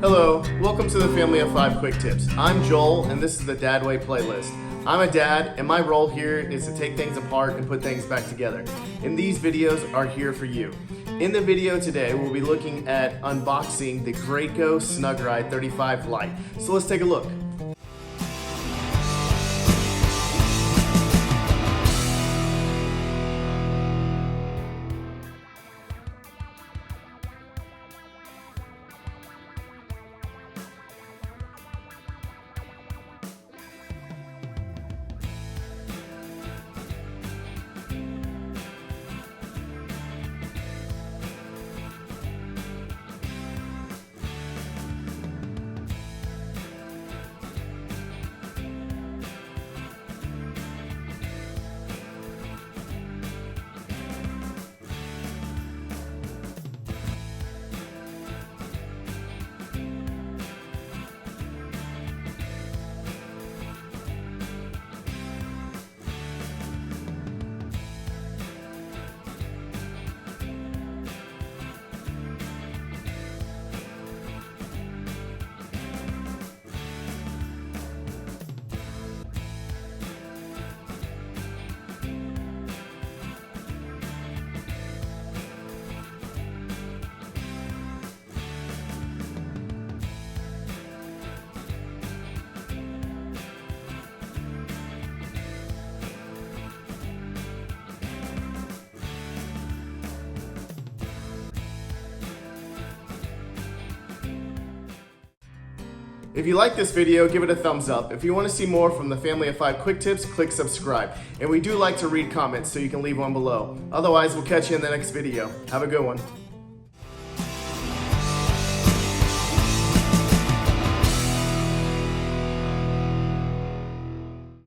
Hello, welcome to the Family of 5 Quick Tips. I'm Joel, and this is the Dad Way playlist. I'm a dad, and my role here is to take things apart and put things back together. And these videos are here for you. In the video today, we'll be looking at unboxing the Graco SnugRide 35 Lite. So let's take a look. If you like this video, give it a thumbs up. If you want to see more from the Family of 5 Quick Tips, click subscribe. And we do like to read comments, so you can leave one below. Otherwise, we'll catch you in the next video. Have a good one.